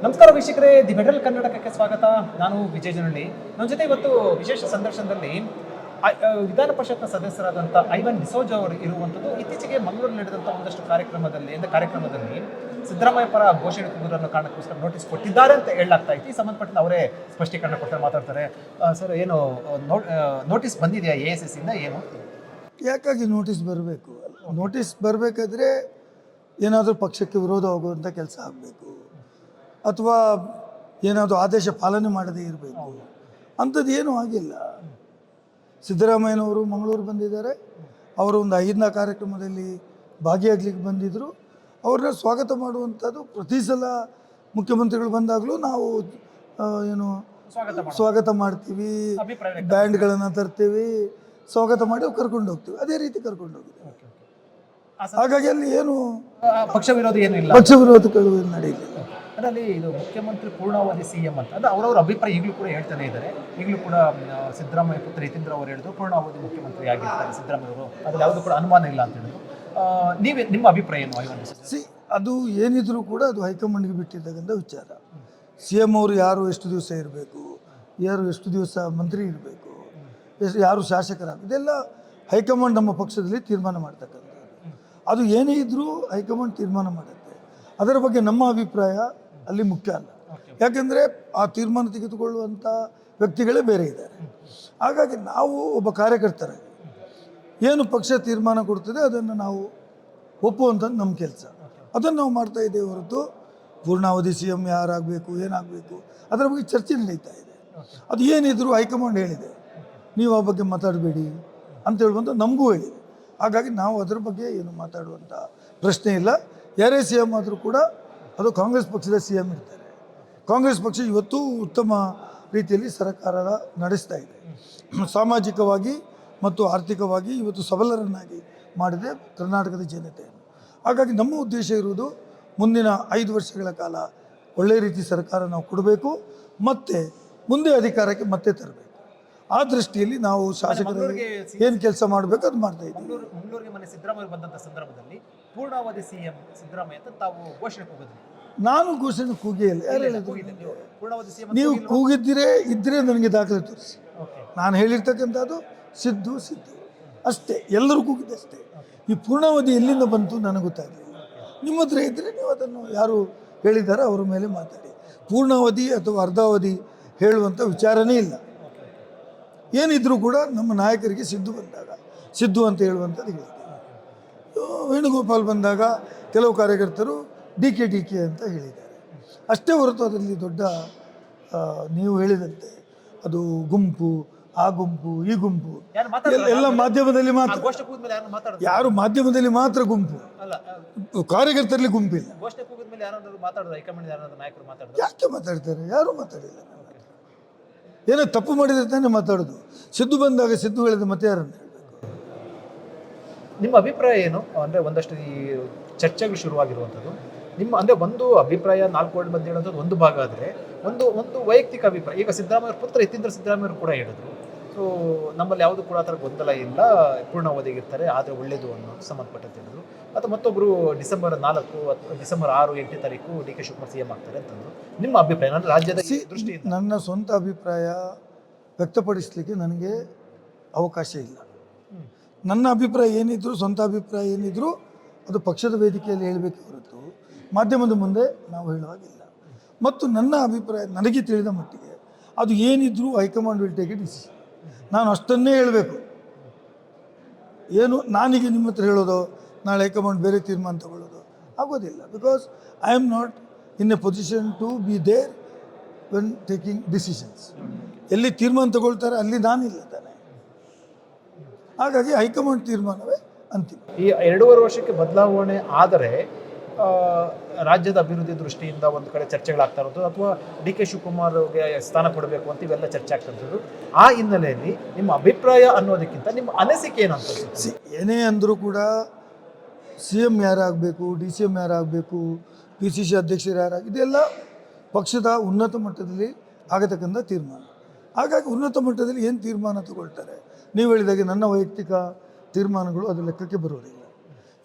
ನಮಸ್ಕಾರ ವೀಕ್ಷಕರೇ, the federal ಕರ್ನಾಟಕಕ್ಕೆ ಸ್ವಾಗತ. ನಾನು ವಿಜಯ್ ಜನಹಳ್ಳಿ. ನಮ್ಮ ಜೊತೆ ಇವತ್ತು ವಿಶೇಷ ಸಂದರ್ಶನದಲ್ಲಿ ವಿಧಾನ ಪರಿಷತ್ನ ಸದಸ್ಯರಾದಂಥ ಐವನ್ ಡಿಸೋಜ ಅವರು ಇರುವಂಥದ್ದು. ಇತ್ತೀಚೆಗೆ ಮಂಗಳೂರು ನಡೆದಂಥ ಒಂದಷ್ಟು ಕಾರ್ಯಕ್ರಮದಲ್ಲಿ ಸಿದ್ದರಾಮಯ್ಯ ಪರ ಘೋಷಣೆ ಕೂಗುವುದನ್ನು ಕಾರಣಕ್ಕೋಸ್ಕರ ನೋಟಿಸ್ ಕೊಟ್ಟಿದ್ದಾರೆ ಅಂತ ಹೇಳಲಾಗ್ತಾ ಇತ್ತು. ಈ ಸಂಬಂಧಪಟ್ಟ ಅವರೇ ಸ್ಪಷ್ಟೀಕರಣ ಕೊಡ್ತಾರೆ, ಮಾತಾಡ್ತಾರೆ. ಸರ್, ಏನು ನೋಟಿಸ್ ಬಂದಿದೆಯಾ ASS ಇಂದ? ಏನು ಯಾಕಾಗಿ ನೋಟಿಸ್ ಬರಬೇಕು? ನೋಟಿಸ್ ಬರಬೇಕಾದ್ರೆ ಏನಾದರೂ ಪಕ್ಷಕ್ಕೆ ವಿರೋಧ ಆಗುವಂಥ ಕೆಲಸ ಆಗಬೇಕು, ಅಥವಾ ಏನಾದರೂ ಆದೇಶ ಪಾಲನೆ ಮಾಡದೇ ಇರಬೇಕು. ಅಂಥದ್ದು ಏನೂ ಆಗಿಲ್ಲ. ಸಿದ್ದರಾಮಯ್ಯನವರು ಮಂಗಳೂರು ಬಂದಿದ್ದಾರೆ. ಅವರು ಒಂದು 5ನೇ ಕಾರ್ಯಕ್ರಮದಲ್ಲಿ ಭಾಗಿಯಾಗಲಿಕ್ಕೆ ಬಂದಿದ್ದರು. ಅವ್ರನ್ನ ಸ್ವಾಗತ ಮಾಡುವಂಥದ್ದು ಪ್ರತಿ ಸಲ ಮುಖ್ಯಮಂತ್ರಿಗಳು ಬಂದಾಗಲೂ ನಾವು ಸ್ವಾಗತ ಮಾಡ್ತೀವಿ, ಬ್ಯಾಂಡ್ಗಳನ್ನು ತರ್ತೀವಿ, ಸ್ವಾಗತ ಮಾಡಿ ಕರ್ಕೊಂಡು ಹೋಗ್ತೀವಿ. ಅದೇ ರೀತಿ ಕರ್ಕೊಂಡು ಹೋಗಿದ್ದೀವಿ. ಹಾಗಾಗಿ ಅಲ್ಲಿ ಏನು ಪಕ್ಷ ವಿರೋಧ ಏನು ಇಲ್ಲ, ಪಕ್ಷ ವಿರೋಧಗಳು ನಡೆಯಲಿಲ್ಲ. ಅದರಲ್ಲಿ ಇದು ಮುಖ್ಯಮಂತ್ರಿ ಪೂರ್ಣಾವಧಿ CM ಅಂತ ಅದು ಅವರವರ ಅಭಿಪ್ರಾಯ ಈಗಲೂ ಕೂಡ ಹೇಳ್ತಾನೆ ಇದ್ದಾರೆ. ಈಗಲೂ ಕೂಡ ಸಿದ್ದರಾಮಯ್ಯ ಪುತ್ರ ಯತೀಂದ್ರ ಅವರು ಹೇಳಿದ್ರು ಪೂರ್ಣಾವಧಿ ಮುಖ್ಯಮಂತ್ರಿ ಆಗಿರ್ತಾರೆ ಸಿದ್ದರಾಮಯ್ಯ ಅವರು, ಅದ್ರಲ್ಲಿ ಯಾವುದು ಕೂಡ ಅನುಮಾನ ಇಲ್ಲ ಅಂತ ಹೇಳಿದ್ರು. ನಿಮ್ಮ ಅಭಿಪ್ರಾಯ ಏನು? ಅದು ಏನಿದ್ರು ಕೂಡ ಅದು ಹೈಕಮಾಂಡ್ಗೆ ಬಿಟ್ಟಿರ್ತಕ್ಕಂಥ ವಿಚಾರ. CM ಅವರು ಯಾರು ಎಷ್ಟು ದಿವಸ ಇರಬೇಕು, ಯಾರು ಎಷ್ಟು ದಿವಸ ಮಂತ್ರಿ ಇರಬೇಕು, ಯಾರು ಶಾಸಕರಾಗಬೇಕು, ಇದೆಲ್ಲ ಹೈಕಮಾಂಡ್ ನಮ್ಮ ಪಕ್ಷದಲ್ಲಿ ತೀರ್ಮಾನ ಮಾಡ್ತಕ್ಕಂಥದ್ದು. ಅದು ಏನೇ ಇದ್ದರೂ ಹೈಕಮಾಂಡ್ ತೀರ್ಮಾನ ಮಾಡುತ್ತೆ. ಅದರ ಬಗ್ಗೆ ನಮ್ಮ ಅಭಿಪ್ರಾಯ ಅಲ್ಲಿ ಮುಖ್ಯ ಅಲ್ಲ. ಯಾಕೆಂದರೆ ಆ ತೀರ್ಮಾನ ತೆಗೆದುಕೊಳ್ಳುವಂಥ ವ್ಯಕ್ತಿಗಳೇ ಬೇರೆ ಇದ್ದಾರೆ. ಹಾಗಾಗಿ ನಾವು ಒಬ್ಬ ಕಾರ್ಯಕರ್ತರಾಗಿ ಏನು ಪಕ್ಷ ತೀರ್ಮಾನ ಕೊಡ್ತದೆ ಅದನ್ನು ನಾವು ಒಪ್ಪುವಂಥದ್ದು ನಮ್ಮ ಕೆಲಸ. ಅದನ್ನು ನಾವು ಮಾಡ್ತಾ ಇದ್ದೇವೆ ಹೊರತು ಪೂರ್ಣಾವಧಿ CM ಯಾರಾಗಬೇಕು, ಏನಾಗಬೇಕು ಅದರ ಬಗ್ಗೆ ಚರ್ಚೆ ನಡೀತಾ ಇದೆ. ಅದು ಏನಿದ್ರು ಹೈಕಮಾಂಡ್ ಹೇಳಿದೆ, ನೀವು ಆ ಬಗ್ಗೆ ಮಾತಾಡಬೇಡಿ ಅಂತ ಹೇಳುವಂಥ ನಮಗೂ ಹೇಳಿದೆ. ಹಾಗಾಗಿ ನಾವು ಅದರ ಬಗ್ಗೆ ಏನು ಮಾತಾಡುವಂಥ ಪ್ರಶ್ನೆ ಇಲ್ಲ. ಯಾರೇ CM ಆದರೂ ಕೂಡ ಅದು ಕಾಂಗ್ರೆಸ್ ಪಕ್ಷದ CM ಇರ್ತಾರೆ. ಕಾಂಗ್ರೆಸ್ ಪಕ್ಷ ಇವತ್ತು ಉತ್ತಮ ರೀತಿಯಲ್ಲಿ ಸರ್ಕಾರ ನಡೆಸ್ತಾ ಇದೆ. ಸಾಮಾಜಿಕವಾಗಿ ಮತ್ತು ಆರ್ಥಿಕವಾಗಿ ಇವತ್ತು ಸಬಲರನ್ನಾಗಿ ಮಾಡಿದೆ ಕರ್ನಾಟಕದ ಜನತೆಯನ್ನು. ಹಾಗಾಗಿ ನಮ್ಮ ಉದ್ದೇಶ ಇರುವುದು ಮುಂದಿನ 5 ವರ್ಷಗಳ ಕಾಲ ಒಳ್ಳೆಯ ರೀತಿ ಸರ್ಕಾರ ನಾವು ಕೊಡಬೇಕು, ಮತ್ತು ಮುಂದೆ ಅಧಿಕಾರಕ್ಕೆ ಮತ್ತೆ ತರಬೇಕು. ಆ ದೃಷ್ಟಿಯಲ್ಲಿ ನಾವು ಶಾಸಕರಿಗೆ ಏನು ಕೆಲಸ ಮಾಡಬೇಕು ಅದು ಮಾಡ್ತಾ ಇದ್ದೀವಿ. ಮಂಗಳೂರಿಗೆ ಮನೆ ಸಿದ್ದರಾಮಯ್ಯ ಬಂದಂಥ ಸಂದರ್ಭದಲ್ಲಿ ಪೂರ್ಣಾವಧಿ CM ಸಿದ್ದರಾಮಯ್ಯ ಅಂತ ತಾವು ಘೋಷಣೆ ಕೂಗಿದ್ರಿ. ನಾನು ಘೋಷಣೆ ಕೂಗೇ ಇಲ್ಲ. ಯಾರು ಹೇಳಿದ್ರು? ಪೂರ್ಣಾವಧಿ CM ನೀವು ಕೂಗಿದ್ದಿರೇ ಇದ್ದರೆ ನನಗೆ ದಾಖಲೆ ತೋರಿಸಿ. ನಾನು ಹೇಳಿರ್ತಕ್ಕಂಥದ್ದು ಸಿದ್ದು ಅಷ್ಟೇ, ಎಲ್ಲರೂ ಕೂಗಿದ್ದಷ್ಟೇ. ಈ ಪೂರ್ಣಾವಧಿ ಎಲ್ಲಿಂದ ಬಂತು ನನಗೆ ಗೊತ್ತಾಗಲಿಲ್ಲ. ನಿಮ್ಮ ಹತ್ರ ಇದ್ದರೆ ನೀವು ಅದನ್ನು ಯಾರು ಹೇಳಿದ್ದಾರೆ ಅವರ ಮೇಲೆ ಮಾತಾಡಿ. ಪೂರ್ಣಾವಧಿ ಅಥವಾ ಅರ್ಧಾವಧಿ ಹೇಳುವಂಥ ವಿಚಾರನೇ ಇಲ್ಲ. ಏನಿದ್ರೂ ಕೂಡ ನಮ್ಮ ನಾಯಕರಿಗೆ ಸಿದ್ದು ಬಂದಾಗ ಸಿದ್ದು ಅಂತ ಹೇಳುವಂಥದ್ದು ಹೇಳ್ತೀವಿ. ವೇಣುಗೋಪಾಲ್ ಬಂದಾಗ ಕೆಲವು ಕಾರ್ಯಕರ್ತರು DK ಅಂತ ಹೇಳಿದ್ದಾರೆ ಅಷ್ಟೇ ಹೊರತು ಅದರಲ್ಲಿ ದೊಡ್ಡ ನೀವು ಹೇಳಿದಂತೆ ಅದು ಗುಂಪು, ಆ ಗುಂಪು, ಈ ಗುಂಪು ಎಲ್ಲ ಮಾಧ್ಯಮದಲ್ಲಿ ಮಾತ್ರ. ಯಾರು ಮಾಧ್ಯಮದಲ್ಲಿ ಮಾತ್ರ ಗುಂಪು, ಕಾರ್ಯಕರ್ತರಲ್ಲಿ ಗುಂಪಿಲ್ಲ. ಯಾಕೆ ಮಾತಾಡ್ತಾರೆ? ಯಾರು ಮಾತಾಡಿಲ್ಲ. ಏನೋ ತಪ್ಪು ಮಾಡಿದ್ರೆ ತಾನೇ ಮಾತಾಡೋದು. ಸಿದ್ದು ಬಂದಾಗ ಸಿದ್ದು ಹೇಳಿದ ಮತ್ತೆ ಯಾರನ್ನು ಹೇಳಬೇಕು? ನಿಮ್ಮ ಅಭಿಪ್ರಾಯ ಏನು? ಅಂದರೆ ಒಂದಷ್ಟು ಈ ಚರ್ಚೆಗಳು ಶುರುವಾಗಿರುವಂಥದ್ದು ನಿಮ್ಮ ಅಂದರೆ ಒಂದು ಅಭಿಪ್ರಾಯ 4 ವರ್ಡ್ ಬಂದು ಹೇಳೋದು ಒಂದು ಭಾಗ ಆದರೆ ಒಂದು ವೈಯಕ್ತಿಕ ಅಭಿಪ್ರಾಯ. ಈಗ ಸಿದ್ದರಾಮಯ್ಯ ಪುತ್ರ ಯತೀಂದ್ರ ಸಿದ್ದರಾಮಯ್ಯರು ಕೂಡ ಹೇಳಿದ್ರು, ಸೊ ನಮ್ಮಲ್ಲಿ ಯಾವುದು ಕೂಡ ಆ ಥರ ಗೊಂದಲ ಇಲ್ಲ, ಪೂರ್ಣಾವಧಿಗಿರ್ತಾರೆ ಆದರೆ ಒಳ್ಳೆಯದು ಅನ್ನೋ ಸಂಬಂಧಪಟ್ಟಂತೆ ಹೇಳಿದ್ರು. ಅಥವಾ ಮತ್ತೊಬ್ಬರು ಡಿಸೆಂಬರ್ 4 ಅಥವಾ ಡಿಸೆಂಬರ್ 6, 8ನೇ ತಾರೀಕು DK ಶಿವಕುಮಾರ್ CM ಆಗ್ತಾರೆ ಅಂತಂದ್ರು. ನಿಮ್ಮ ಅಭಿಪ್ರಾಯ ನನ್ನ ರಾಜ್ಯದ ದೃಷ್ಟಿಯಿಂದ? ನನ್ನ ಸ್ವಂತ ಅಭಿಪ್ರಾಯ ವ್ಯಕ್ತಪಡಿಸಲಿಕ್ಕೆ ನನಗೆ ಅವಕಾಶ ಇಲ್ಲ. ನನ್ನ ಅಭಿಪ್ರಾಯ ಏನಿದ್ರು, ಸ್ವಂತ ಅಭಿಪ್ರಾಯ ಏನಿದ್ರು ಅದು ಪಕ್ಷದ ವೇದಿಕೆಯಲ್ಲಿ ಹೇಳಬೇಕೆ ಹೊರತು ಮಾಧ್ಯಮದ ಮುಂದೆ ನಾವು ಹೇಳುವಾಗಿಲ್ಲ. ಮತ್ತು ನನ್ನ ಅಭಿಪ್ರಾಯ ನನಗೆ ತಿಳಿದ ಮಟ್ಟಿಗೆ ಅದು ಏನಿದ್ರು high command will take A decision. ನಾನು ಅಷ್ಟನ್ನೇ ಹೇಳಬೇಕು. ಏನು ನಾನೀಗ ನಿಮ್ಮ ಹತ್ರ ಹೇಳೋದು, ನಾಳೆ ಹೈಕಮಾಂಡ್ ಬೇರೆ ತೀರ್ಮಾನ ತಗೊಳ್ಳೋದು ಆಗೋದಿಲ್ಲ. Because I am not in a position to be there when taking decisions. ಎಲ್ಲಿ ತೀರ್ಮಾನ ತಗೊಳ್ತಾರೆ ಅಲ್ಲಿ ನಾನಿಲ್ಲ ತಾನೆ. ಹಾಗಾಗಿ ಹೈಕಮಾಂಡ್ ತೀರ್ಮಾನವೇ ಅಂತಿಮ. ಈ 2.5 ವರ್ಷಕ್ಕೆ ಬದಲಾವಣೆ ಆದರೆ ರಾಜ್ಯದ ಅಭಿವೃದ್ಧಿ ದೃಷ್ಟಿಯಿಂದ ಒಂದು ಕಡೆ ಚರ್ಚೆಗಳಾಗ್ತಾ ಇರೋದು, ಅಥವಾ DK ಶಿವಕುಮಾರ್ಗೆ ಸ್ಥಾನ ಕೊಡಬೇಕು ಅಂತ ಇವೆಲ್ಲ ಚರ್ಚೆ ಆಗ್ತಂಥದ್ದು. ಆ ಹಿನ್ನೆಲೆಯಲ್ಲಿ ನಿಮ್ಮ ಅಭಿಪ್ರಾಯ ಅನ್ನೋದಕ್ಕಿಂತ ನಿಮ್ಮ ಅನಿಸಿಕೆ ಏನಂತ? ಏನೇ ಅಂದರೂ ಕೂಡ CM ಯಾರಾಗಬೇಕು, DCM ಯಾರಾಗಬೇಕು, PCC ಅಧ್ಯಕ್ಷರು ಯಾರಾಗ, ಇದೆಲ್ಲ ಪಕ್ಷದ ಉನ್ನತ ಮಟ್ಟದಲ್ಲಿ ಆಗತಕ್ಕಂಥ ತೀರ್ಮಾನ. ಹಾಗಾಗಿ ಉನ್ನತ ಮಟ್ಟದಲ್ಲಿ ಏನು ತೀರ್ಮಾನ ತಗೊಳ್ತಾರೆ, ನೀವು ಹೇಳಿದಾಗೆ ನನ್ನ ವೈಯಕ್ತಿಕ ತೀರ್ಮಾನಗಳು ಅದು ಲೆಕ್ಕಕ್ಕೆ ಬರೋದಿಲ್ಲ.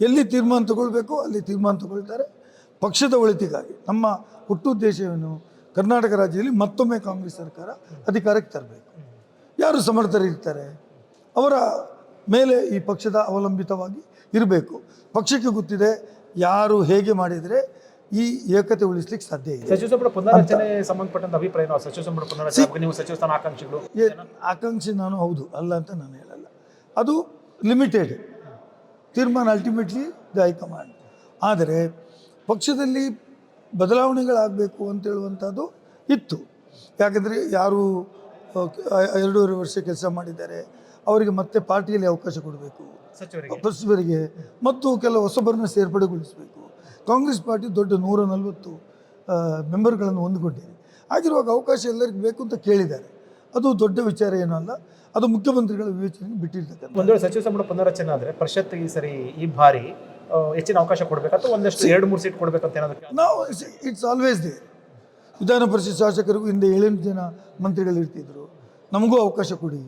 ಎಲ್ಲಿ ತೀರ್ಮಾನ ತಗೊಳ್ಬೇಕು ಅಲ್ಲಿ ತೀರ್ಮಾನ ತಗೊಳ್ತಾರೆ. ಪಕ್ಷದ ಒಳಿತಿಗಾಗಿ ನಮ್ಮ ಹುಟ್ಟುದ್ದೇಶವೇನು, ಕರ್ನಾಟಕ ರಾಜ್ಯದಲ್ಲಿ ಮತ್ತೊಮ್ಮೆ ಕಾಂಗ್ರೆಸ್ ಸರ್ಕಾರ ಅಧಿಕಾರಕ್ಕೆ ತರಬೇಕು. ಯಾರು ಸಮರ್ಥರಿರ್ತಾರೆ ಅವರ ಮೇಲೆ ಈ ಪಕ್ಷದ ಅವಲಂಬಿತವಾಗಿ ಇರಬೇಕು. ಪಕ್ಷಕ್ಕೆ ಗೊತ್ತಿದೆ ಯಾರು ಹೇಗೆ ಮಾಡಿದರೆ ಈ ಏಕತೆ ಉಳಿಸ್ಲಿಕ್ಕೆ ಸಾಧ್ಯ ಇದೆ. ಸಚಿವ ಸಂಪುಟ ಪುನರಚನೆ ಸಂಬಂಧಪಟ್ಟಂತ ಅಭಿಪ್ರಾಯ ಏನು? ಸಚಿವ ಸಂಪುಟ ಪುನರಚನೆ ನೀವು ಸಚಿವ ಸ್ಥಾನ ಆಕಾಂಕ್ಷಿಗಳು ಆಕಾಂಕ್ಷಿ ನಾನು ಹೌದು, ಅಲ್ಲ ಅಂತ ನಾನು ಹೇಳಲ್ಲ. ಅದು ಲಿಮಿಟೆಡ್ ತೀರ್ಮಾನ, ಅಲ್ಟಿಮೇಟ್ಲಿ ದ ಹೈಕಮಾಂಡ್. ಆದರೆ ಪಕ್ಷದಲ್ಲಿ ಬದಲಾವಣೆಗಳಾಗಬೇಕು ಅಂತೇಳುವಂಥದ್ದು ಇತ್ತು. ಯಾಕಂದರೆ ಯಾರು 2.5 ವರ್ಷ ಕೆಲಸ ಮಾಡಿದ್ದಾರೆ ಅವರಿಗೆ ಮತ್ತೆ ಪಾರ್ಟಿಯಲ್ಲಿ ಅವಕಾಶ ಕೊಡಬೇಕು, ಸಚಿವರಿಗೆ ಮತ್ತು ಕೆಲವು ಹೊಸಬರನ್ನ ಸೇರ್ಪಡೆಗೊಳಿಸಬೇಕು. ಕಾಂಗ್ರೆಸ್ ಪಾರ್ಟಿ ದೊಡ್ಡ 140 ಮೆಂಬರ್ಗಳನ್ನು ಹೊಂದಿಕೊಂಡಿದೆ. ಆಗಿರುವಾಗ ಅವಕಾಶ ಎಲ್ಲರಿಗೂ ಬೇಕು ಅಂತ ಕೇಳಿದ್ದಾರೆ. ಅದು ದೊಡ್ಡ ವಿಚಾರ ಏನೂ ಅಲ್ಲ, ಅದು ಮುಖ್ಯಮಂತ್ರಿಗಳ ವಿವೇಚನೆಗೆ ಬಿಟ್ಟಿರ್ತಕ್ಕಂಥ. ಒಂದು ವೇಳೆ ಸಚಿವ ಸಂಪುಟ ಪುನರಚನೆ ಆದರೆ ಪರಿಷತ್ ಈ ಸರಿ ಈ ಬಾರಿ ಹೆಚ್ಚಿನ ಅವಕಾಶ ಕೊಡಬೇಕಂತ ಒಂದಷ್ಟು 2-3 ಸೀಟ್ ಕೊಡಬೇಕಂತ ಏನಾದರೂ ನಾವು ಇಟ್ಸ್ ಆಲ್ವೇಸ್ ದೇರ್. ವಿಧಾನ ಪರಿಷತ್ ಶಾಸಕರಿಗೂ ಹಿಂದೆ 7 ಜನ ಮಂತ್ರಿಗಳು ಇರ್ತಿದ್ರು, ನಮಗೂ ಅವಕಾಶ ಕೊಡಿ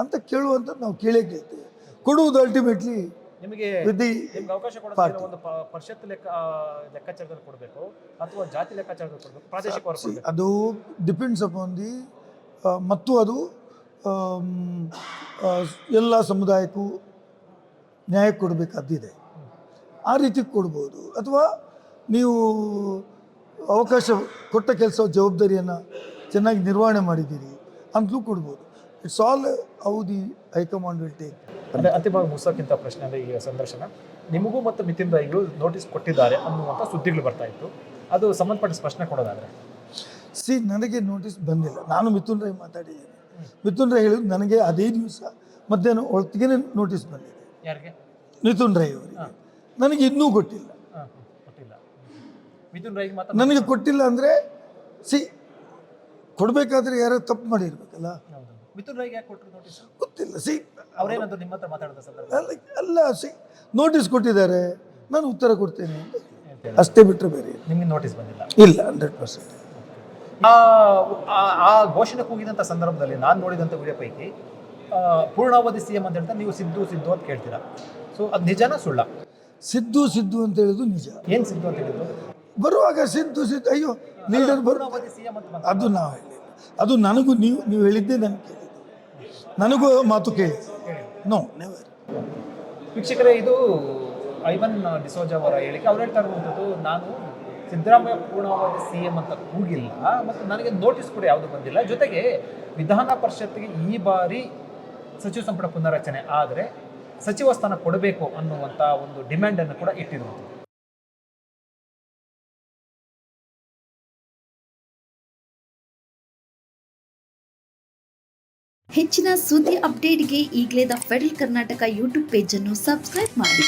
ಅಂತ ಕೇಳುವಂಥದ್ದು ನಾವು ಕೇಳ್ತೇವೆ. ಕೊಡುವುದು ಅಲ್ಟಿಮೇಟ್ಲಿ ನಿಮಗೆ ಅವಕಾಶ ಕೊಡೋದು ಒಂದು ಪರಿಷತ್ ಲೆಕ್ಕಾಚಾರದಲ್ಲಿ ಕೊಡಬೇಕು ಅಥವಾ ಜಾತಿ ಲೆಕ್ಕಾಚಾರದಲ್ಲಿ ಕೊಡಬೇಕು, ಪ್ರಾದೇಶಿಕ ಅದು ಡಿಪೆಂಡ್ಸ್ ಅಪಾನ್ ದಿ ಮತ್ತು ಅದು ಎಲ್ಲ ಸಮುದಾಯಕ್ಕೂ ನ್ಯಾಯ ಕೊಡಬೇಕಾದ್ದಿದೆ. ಆ ರೀತಿ ಕೊಡ್ಬೋದು, ಅಥವಾ ನೀವು ಅವಕಾಶ ಕೊಟ್ಟ ಕೆಲಸ ಜವಾಬ್ದಾರಿಯನ್ನು ಚೆನ್ನಾಗಿ ನಿರ್ವಹಣೆ ಮಾಡಿದ್ದೀರಿ ಅಂತಲೂ ಕೊಡ್ಬೋದು. It's all how the high command will take. ಅಂದರೆ ಅಂತಿಮವಾಗಿ ಮುಗಿಸೋಕ್ಕಿಂತ ಪ್ರಶ್ನೆ ಅಂದರೆ ಈ ಸಂದರ್ಶನ ನಿಮಗೂ ಮತ್ತು ಮಿತಿನ್ ರೈಗೂ ನೋಟಿಸ್ ಕೊಟ್ಟಿದ್ದಾರೆ ಅನ್ನುವಂಥ ಸುದ್ದಿಗಳು ಬರ್ತಾ ಇತ್ತು. ಅದು ಸಂಬಂಧಪಟ್ಟ ಸ್ಪಷ್ಟನೆ ಕೊಡೋದಾದರೆ ನನಗೆ ನೋಟಿಸ್ ಬಂದಿಲ್ಲ. ನಾನು ಮಿಥುನ್ ರೈ ಮಾತಾಡಿದ್ದೇನೆ. ಮಿಥುನ್ ರೈ ಹೇಳಿದ್ರು ನನಗೆ ಅದೇ ದಿವಸ ಮಧ್ಯಾಹ್ನ ಹೊತ್ತಿಗೆ ನೋಟಿಸ್ ಬಂದಿದೆ. ಯಾರಿಗೆ? ಮಿಥುನ್ ರೈ ಅವರಿಗೆ. ನನಗೆ ಇನ್ನೂ ಗೊತ್ತಿಲ್ಲ. ಮಿಥುನ್ ರೈಗೆ ಮಾತ್ರ ನನಗೆ ಕೊಟ್ಟಿಲ್ಲ ಅಂದರೆ ಕೊಡಬೇಕಾದ್ರೆ ಯಾರೋ ತಪ್ಪು ಮಾಡಿರ್ಬೇಕಲ್ಲ. ಮಿಥುನ್ ರೈಗೆ ಯಾಕೆ ಕೊಟ್ಟರು ನೋಟಿಸ್ ಗೊತ್ತಿಲ್ಲ. ಅವರೇನಾದ್ರು ನಿಮ್ಮ ಹತ್ರ ಮಾತಾಡಿದ ಸಂದರ್ಭ ಅಲ್ಲ ನೋಟಿಸ್ ಕೊಟ್ಟಿದ್ದಾರೆ, ನಾನು ಉತ್ತರ ಕೊಡ್ತೇನೆ ಅಂತ ಅಷ್ಟೇ ಬಿಟ್ಟರೆ ಬೇರೆ ನಿಮಗೆ ನೋಟಿಸ್ ಬಂದಿಲ್ಲ? ಇಲ್ಲ, 100%. ಆ ಘೋಷಣೆ ಕೂಗಿದಂಥ ಸಂದರ್ಭದಲ್ಲಿ ನಾನು ನೋಡಿದಂಥ ವಿಡಿಯೋ ಪೈಕಿ ಪೂರ್ಣಾವಧಿ CM ಅಂತ ಹೇಳ್ತಾ ನೀವು ಸಿದ್ದು ಅಂತ ಕೇಳ್ತೀರಾ. ಸೊ ಅದು ನಿಜನಾ ಸುಳ್ಳ? ಸಿದ್ದು ಅಂತ ಹೇಳೋದು ನಿಜ. ಏನು ಸಿದ್ದು ಅಂತ ಹೇಳಿದ್ರು? ಬರುವಾಗ ಸಿದ್ದು ಅಯ್ಯೋ ಲೀಡರ್ ಪೂರ್ಣಾವಧಿ CM ಅಂತ ಅದು ನಾವು ಹೇಳಿಲ್ಲ. ಅದು ನನಗೂ ನೀವು ಹೇಳಿದ್ದೆ ನನಗೆ ಕೇಳಿದ್ದು, ನನಗೂ ಮಾತು ಕೇಳಿ ನೋ ನೆವರ್. ವೀಕ್ಷಕರೇ, ಇದು ಐವನ್ ಡಿಸೋಜಾ ಅವರ ಹೇಳಿಕೆ. ಅವ್ರು ಹೇಳ್ತಾ ಇರುವಂಥದ್ದು, ನಾನು ಸಿದ್ದರಾಮಯ್ಯ ಪೂರ್ಣಾವಧಿ CM ಅಂತ ಕೂಗಿಲ್ಲ ಮತ್ತು ನನಗೆ ನೋಟಿಸ್ ಕೂಡ ಯಾವುದು ಬಂದಿಲ್ಲ. ಜೊತೆಗೆ ವಿಧಾನ ಪರಿಷತ್ಗೆ ಈ ಬಾರಿ ಸಚಿವ ಸಂಪುಟ ಪುನರಚನೆ ಆದರೆ ಸಚಿವ ಸ್ಥಾನ ಕೊಡಬೇಕು ಅನ್ನುವಂಥ ಒಂದು ಡಿಮ್ಯಾಂಡನ್ನು ಕೂಡ ಇಟ್ಟಿರುವುದು. ಹೆಚ್ಚಿನ ಸುದ್ದಿ ಅಪ್ಡೇಟ್ಗೆ ಈಗಲೇ the federal Karnataka YouTube page ಅನ್ನು ಸಬ್ಸ್ಕ್ರೈಬ್ ಮಾಡಿ.